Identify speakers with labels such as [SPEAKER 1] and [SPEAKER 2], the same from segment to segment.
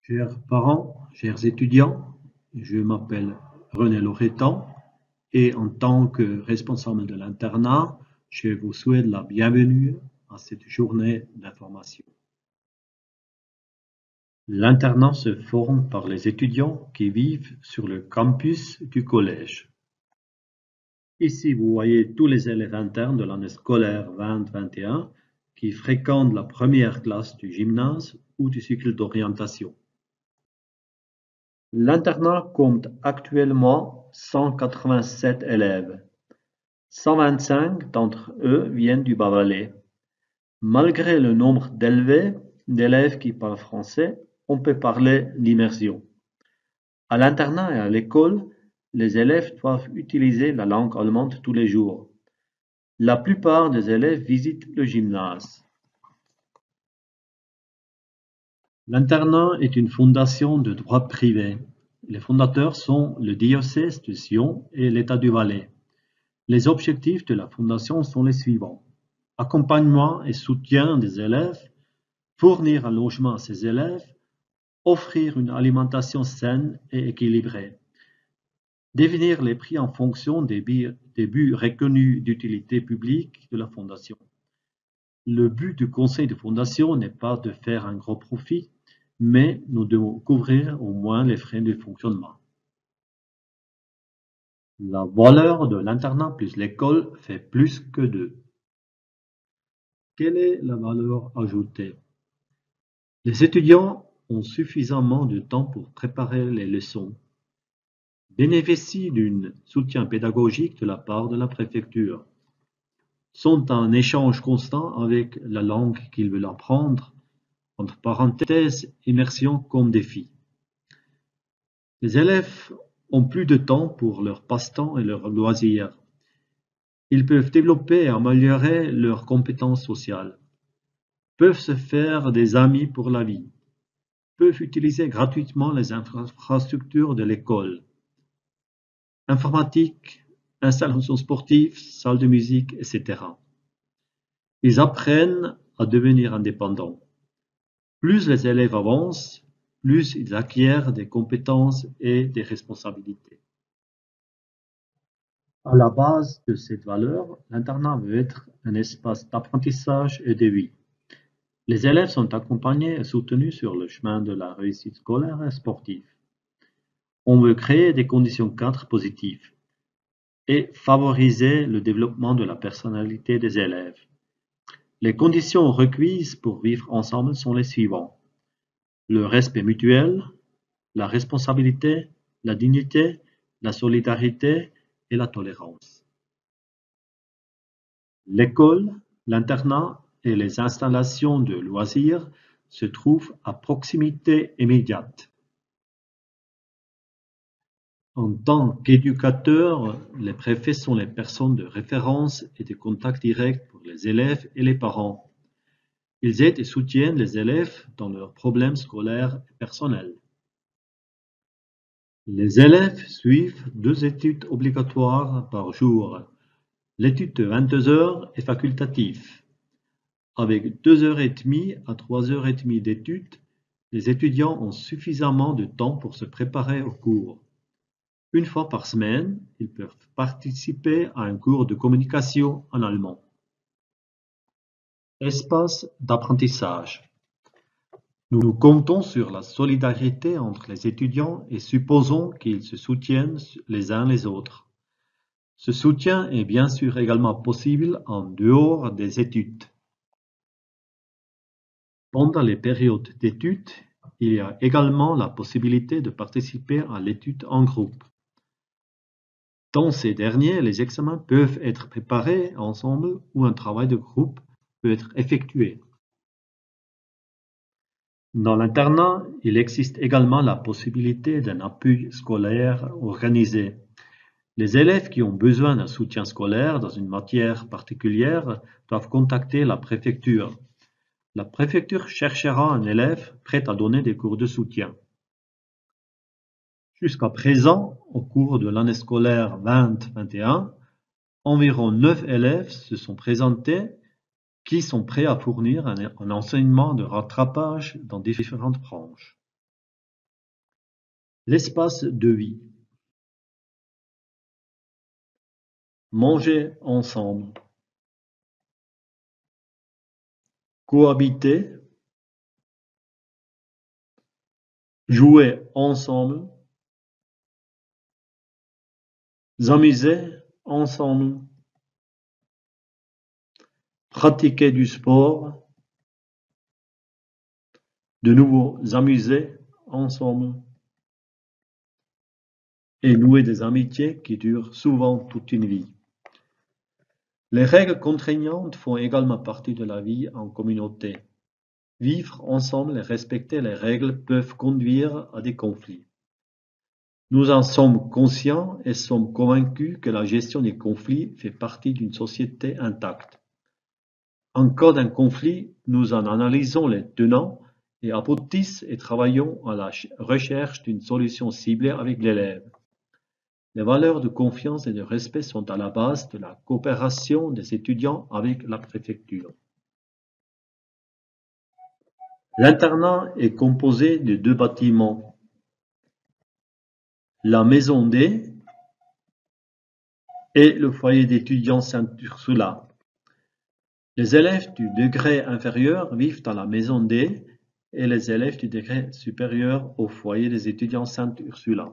[SPEAKER 1] Chers parents, chers étudiants, je m'appelle René Loretan et en tant que responsable de l'internat, je vous souhaite la bienvenue à cette journée d'information. L'internat se forme par les étudiants qui vivent sur le campus du collège. Ici, vous voyez tous les élèves internes de l'année scolaire 2021 qui fréquentent la première classe du gymnase ou du cycle d'orientation. L'internat compte actuellement 187 élèves. 125 d'entre eux viennent du Bas-Valais. Malgré le nombre d'élèves qui parlent français, on peut parler d'immersion. À l'internat et à l'école, les élèves doivent utiliser la langue allemande tous les jours. La plupart des élèves visitent le gymnase. L'internat est une fondation de droit privé. Les fondateurs sont le diocèse de Sion et l'État du Valais. Les objectifs de la fondation sont les suivants: accompagnement et soutien des élèves, fournir un logement à ces élèves, offrir une alimentation saine et équilibrée, définir les prix en fonction des buts reconnus d'utilité publique de la fondation. Le but du conseil de fondation n'est pas de faire un gros profit, mais nous devons couvrir au moins les frais de fonctionnement. La valeur de l'internat plus l'école fait plus que 2. Quelle est la valeur ajoutée? Les étudiants ont suffisamment de temps pour préparer les leçons, bénéficient d'un soutien pédagogique de la part de la préfecture, sont en échange constant avec la langue qu'ils veulent apprendre, entre parenthèses, immersion comme défi. Les élèves ont plus de temps pour leurs passe-temps et leurs loisirs. Ils peuvent développer et améliorer leurs compétences sociales, peuvent se faire des amis pour la vie, peuvent utiliser gratuitement les infrastructures de l'école, informatique, installations sportives, salles de musique, etc. Ils apprennent à devenir indépendants. Plus les élèves avancent, plus ils acquièrent des compétences et des responsabilités. À la base de cette valeur, l'internat veut être un espace d'apprentissage et de vie. Les élèves sont accompagnés et soutenus sur le chemin de la réussite scolaire et sportive. On veut créer des conditions cadres positives et favoriser le développement de la personnalité des élèves. Les conditions requises pour vivre ensemble sont les suivantes: le respect mutuel, la responsabilité, la dignité, la solidarité et la tolérance. L'école, l'internat et les installations de loisirs se trouvent à proximité immédiate. En tant qu'éducateurs, les préfets sont les personnes de référence et de contact direct pour les élèves et les parents. Ils aident et soutiennent les élèves dans leurs problèmes scolaires et personnels. Les élèves suivent 2 études obligatoires par jour. L'étude de 22 heures est facultative. Avec 2h30 à 3h30 d'études, les étudiants ont suffisamment de temps pour se préparer au cours. Une fois par semaine, ils peuvent participer à un cours de communication en allemand. Espace d'apprentissage. Nous comptons sur la solidarité entre les étudiants et supposons qu'ils se soutiennent les uns les autres. Ce soutien est bien sûr également possible en dehors des études. Pendant les périodes d'études, il y a également la possibilité de participer à l'étude en groupe. Dans ces derniers, les examens peuvent être préparés ensemble ou un travail de groupe peut être effectué. Dans l'internat, il existe également la possibilité d'un appui scolaire organisé. Les élèves qui ont besoin d'un soutien scolaire dans une matière particulière doivent contacter la préfecture. La préfecture cherchera un élève prêt à donner des cours de soutien. Jusqu'à présent, au cours de l'année scolaire 2021, environ 9 élèves se sont présentés qui sont prêts à fournir un enseignement de rattrapage dans différentes branches. L'espace de vie. Manger ensemble. Cohabiter. Jouer ensemble. S'amuser ensemble. Pratiquer du sport. De nouveau s'amuser ensemble. Et nouer des amitiés qui durent souvent toute une vie. Les règles contraignantes font également partie de la vie en communauté. Vivre ensemble et respecter les règles peuvent conduire à des conflits. Nous en sommes conscients et sommes convaincus que la gestion des conflits fait partie d'une société intacte. En cas d'un conflit, nous en analysons les tenants et aboutissons et travaillons à la recherche d'une solution ciblée avec l'élève. Les valeurs de confiance et de respect sont à la base de la coopération des étudiants avec la préfecture. L'internat est composé de 2 bâtiments. La maison D et le foyer d'étudiants Sainte-Ursula. Les élèves du degré inférieur vivent dans la maison D et les élèves du degré supérieur au foyer des étudiants Sainte-Ursula.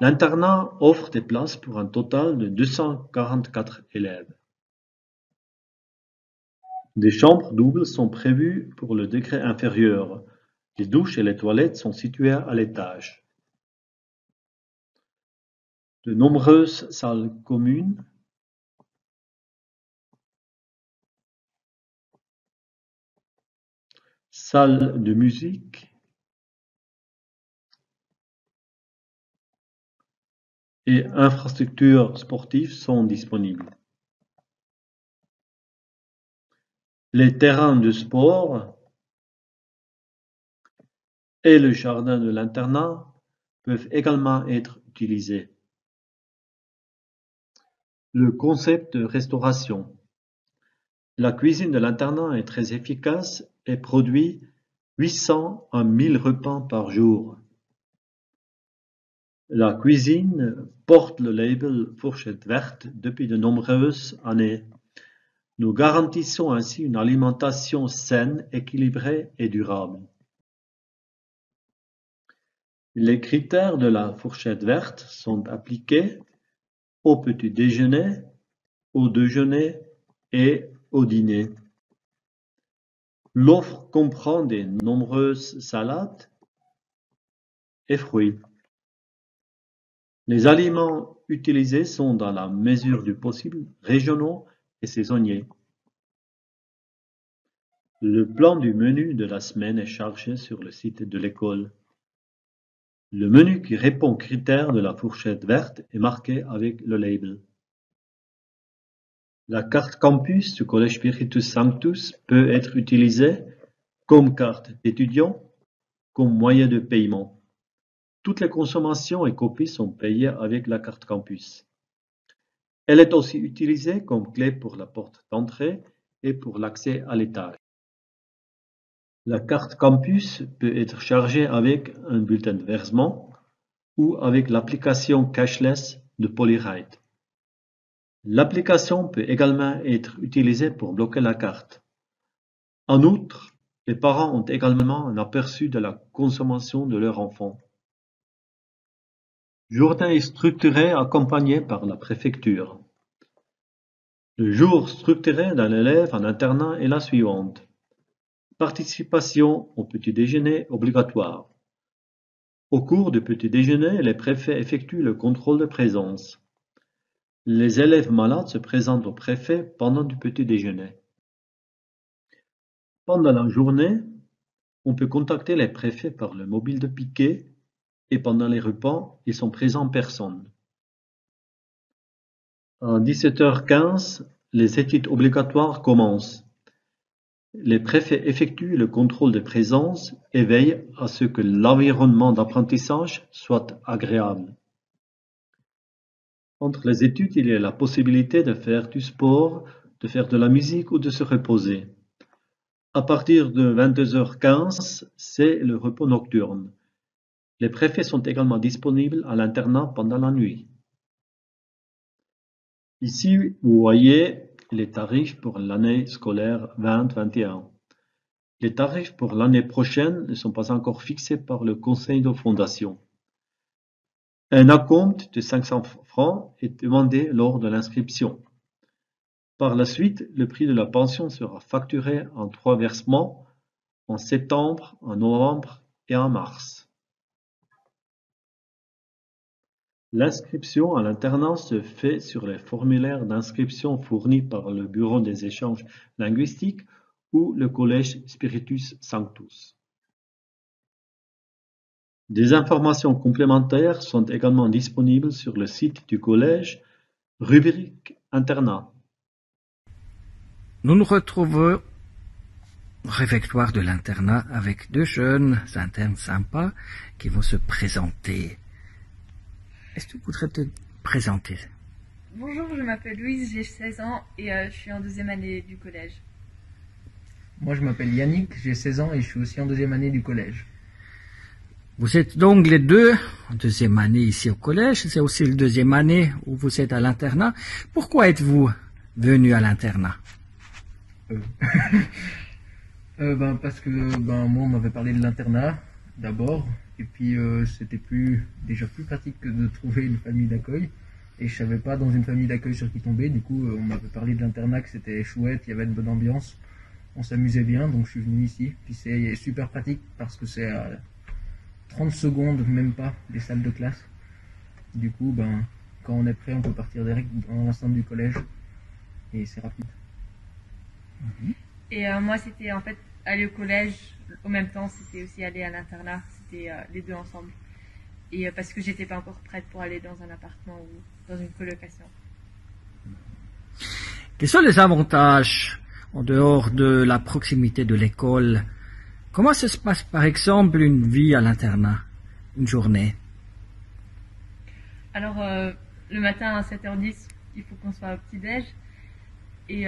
[SPEAKER 1] L'internat offre des places pour un total de 244 élèves. Des chambres doubles sont prévues pour le degré inférieur. Les douches et les toilettes sont situées à l'étage. De nombreuses salles communes salles de musique et infrastructures sportives sont disponibles. Les terrains de sport et le jardin de l'internat peuvent également être utilisés. Le concept de restauration. La cuisine de l'internat est très efficace et produit 800 à 1000 repas par jour. La cuisine porte le label Fourchette Verte depuis de nombreuses années. Nous garantissons ainsi une alimentation saine, équilibrée et durable. Les critères de la fourchette verte sont appliqués au petit déjeuner, au déjeuner et au dîner. L'offre comprend de nombreuses salades et fruits. Les aliments utilisés sont dans la mesure du possible régionaux et saisonniers. Le plan du menu de la semaine est chargé sur le site de l'école. Le menu qui répond aux critères de la fourchette verte est marqué avec le label. La carte campus du Collège Spiritus Sanctus peut être utilisée comme carte d'étudiant, comme moyen de paiement. Toutes les consommations et copies sont payées avec la carte campus. Elle est aussi utilisée comme clé pour la porte d'entrée et pour l'accès à l'étage. La carte campus peut être chargée avec un bulletin de versement ou avec l'application cashless de Polyride. L'application peut également être utilisée pour bloquer la carte. En outre, les parents ont également un aperçu de la consommation de leur enfant. Journée structurée accompagnée par la préfecture. Le jour structuré d'un élève en internat est la suivante. Participation au petit déjeuner obligatoire. Au cours du petit déjeuner, les préfets effectuent le contrôle de présence. Les élèves malades se présentent au préfet pendant du petit déjeuner. Pendant la journée, on peut contacter les préfets par le mobile de piquet et pendant les repas, ils sont présents en personne. À 17h15, les études obligatoires commencent. Les préfets effectuent le contrôle de présence et veillent à ce que l'environnement d'apprentissage soit agréable. Entre les études, il y a la possibilité de faire du sport, de faire de la musique ou de se reposer. À partir de 22h15, c'est le repos nocturne. Les préfets sont également disponibles à l'internat pendant la nuit. Ici, vous voyez les tarifs pour l'année scolaire 2021. Les tarifs pour l'année prochaine ne sont pas encore fixés par le conseil de fondation. Un acompte de 500 francs est demandé lors de l'inscription. Par la suite, le prix de la pension sera facturé en 3 versements, en septembre, en novembre et en mars. L'inscription à l'internat se fait sur les formulaires d'inscription fournis par le Bureau des échanges linguistiques ou le Collège Spiritus Sanctus. Des informations complémentaires sont également disponibles sur le site du collège, rubrique internat.
[SPEAKER 2] Nous nous retrouvons au réfectoire de l'internat avec deux jeunes internes sympas qui vont se présenter. Est-ce que tu voudrais te présenter?
[SPEAKER 3] Bonjour, je m'appelle Louise, j'ai 16 ans et je suis en 2e année du collège.
[SPEAKER 4] Moi, je m'appelle Yannick, j'ai 16 ans et je suis aussi en 2e année du collège.
[SPEAKER 2] Vous êtes donc les deux en 2e année ici au collège, c'est aussi la 2e année où vous êtes à l'internat. Pourquoi êtes-vous venu à l'internat?
[SPEAKER 4] Parce que moi, on m'avait parlé de l'internat d'abord, et puis c'était déjà plus pratique que de trouver une famille d'accueil. Et je savais pas dans une famille d'accueil sur qui tomber, du coup on m'avait parlé de l'internat, que c'était chouette, il y avait une bonne ambiance, on s'amusait bien, donc je suis venu ici. Puis c'est super pratique parce que c'est à 30 secondes, même pas, des salles de classe. Du coup, quand on est prêt, on peut partir direct dans l'enceinte du collège, et c'est rapide.
[SPEAKER 3] Et moi, c'était en fait aller au collège au même temps, c'était aussi aller à l'internat, c'était les deux ensemble. Et parce que j'étais pas encore prête pour aller dans un appartement ou dans une colocation.
[SPEAKER 2] Quels sont les avantages en dehors de la proximité de l'école? Comment ça se passe par exemple une vie à l'internat, une journée?
[SPEAKER 3] Alors, le matin à 7h10, il faut qu'on soit au petit-déj. Et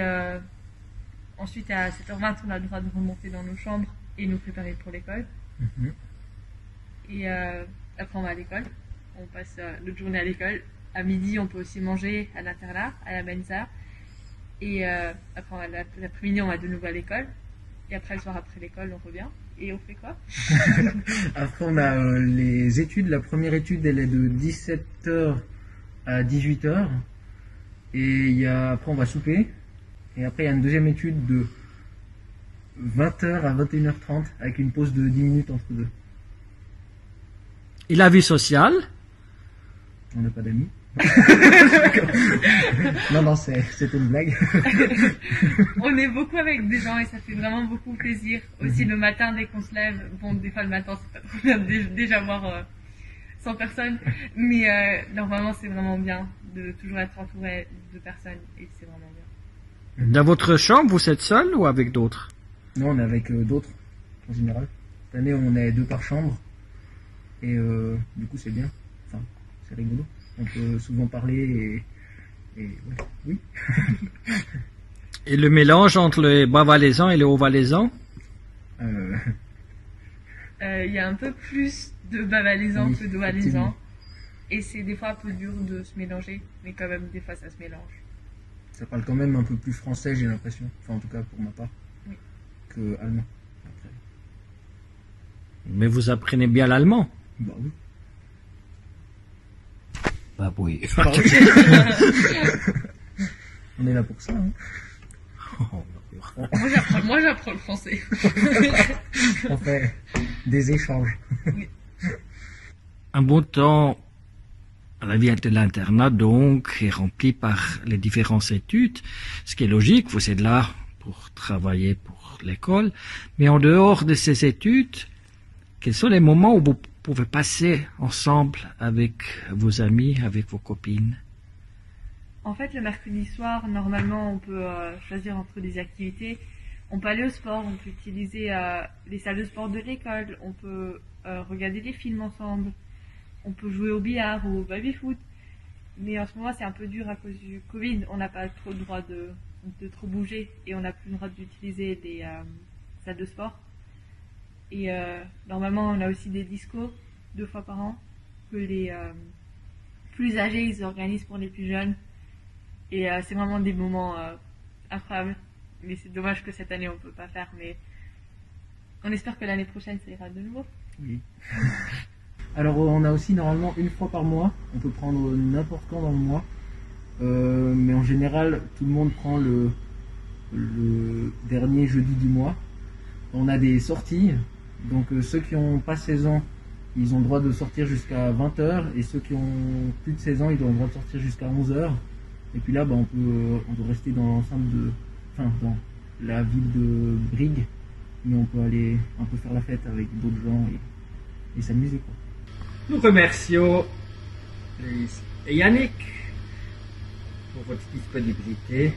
[SPEAKER 3] ensuite, à 7h20, on a le droit de remonter dans nos chambres et nous préparer pour l'école. Et après, on va à l'école. On passe notre journée à l'école. À midi, on peut aussi manger à l'internat, à la mensa. Et après, l'après-midi, on va de nouveau à l'école. Et après, le soir, après l'école, on revient. Et on fait quoi?
[SPEAKER 4] Après, on a les études. La première étude, elle est de 17h à 18h. Et après, on va souper. Et après, il y a une deuxième étude de 20h à 21h30 avec une pause de 10 minutes entre deux.
[SPEAKER 2] Et la vie sociale?
[SPEAKER 4] On n'a pas d'amis. Non, c'était une blague.
[SPEAKER 3] On est beaucoup avec des gens et ça fait vraiment beaucoup plaisir. Aussi le matin, dès qu'on se lève, bon, des fois le matin, c'est pas trop bien de déjà voir 100 personnes. Mais normalement, c'est vraiment bien de toujours être entouré de personnes et c'est vraiment bien.
[SPEAKER 2] Dans votre chambre, vous êtes seul ou avec d'autres?
[SPEAKER 4] Non, on est avec d'autres, en général. Cette année, on est 2 par chambre. Et du coup, c'est bien. Enfin, c'est rigolo. On peut souvent parler et ouais, oui.
[SPEAKER 2] Et le mélange entre les bas-valaisans et les hauts-valaisans?
[SPEAKER 3] Il y a un peu plus de bas-valaisans
[SPEAKER 4] Oui,
[SPEAKER 3] que de valaisans. Et c'est des fois un peu dur de se mélanger, mais quand même, des fois, ça se mélange.
[SPEAKER 4] Ça parle quand même un peu plus français, j'ai l'impression. Enfin, en tout cas, pour ma part.
[SPEAKER 3] Oui.
[SPEAKER 4] Que allemand. Après.
[SPEAKER 2] Mais vous apprenez bien l'allemand?
[SPEAKER 4] Bah oui.
[SPEAKER 2] Bah oui.
[SPEAKER 4] On est là pour ça, hein.
[SPEAKER 3] Moi, j'apprends le français.
[SPEAKER 4] On fait des échanges.
[SPEAKER 2] Un bon temps, la vie de l'internat, donc, est remplie par les différentes études, ce qui est logique, vous êtes là pour travailler pour l'école, mais en dehors de ces études, quels sont les moments où vous pouvez passer ensemble avec vos amis, avec vos copines?
[SPEAKER 3] En fait, le mercredi soir, normalement, on peut choisir entre des activités. On peut aller au sport, on peut utiliser les salles de sport de l'école, on peut regarder des films ensemble, on peut jouer au billard ou au baby-foot. Mais en ce moment, c'est un peu dur à cause du Covid. On n'a pas trop le droit de trop bouger et on n'a plus le droit d'utiliser des salles de sport. Et normalement, on a aussi des discos 2 fois par an, que les plus âgés ils organisent pour les plus jeunes. Et c'est vraiment des moments incroyables. Mais c'est dommage que cette année on peut pas faire, mais on espère que l'année prochaine ça ira de nouveau.
[SPEAKER 4] Oui. Alors on a aussi normalement une fois par mois, on peut prendre n'importe quand dans le mois, mais en général tout le monde prend le dernier jeudi du mois. On a des sorties, donc ceux qui ont pas 16 ans, ils ont le droit de sortir jusqu'à 20h, et ceux qui ont plus de 16 ans, ils ont le droit de sortir jusqu'à 11h. Et puis là, on peut rester dans l'enceinte dans la ville de Brigue, mais on peut aller un peu faire la fête avec d'autres gens et s'amuser, quoi.
[SPEAKER 2] Nous remercions Lise et Yannick pour votre disponibilité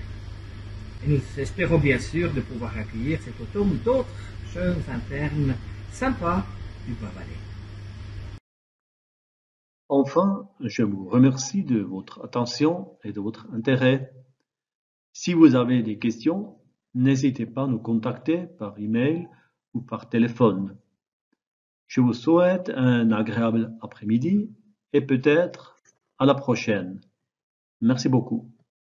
[SPEAKER 2] et nous espérons bien sûr de pouvoir accueillir cet automne d'autres jeunes internes sympas du Bas-Valais.
[SPEAKER 1] Enfin, je vous remercie de votre attention et de votre intérêt. Si vous avez des questions, n'hésitez pas à nous contacter par email ou par téléphone. Je vous souhaite un agréable après-midi et peut-être à la prochaine. Merci beaucoup.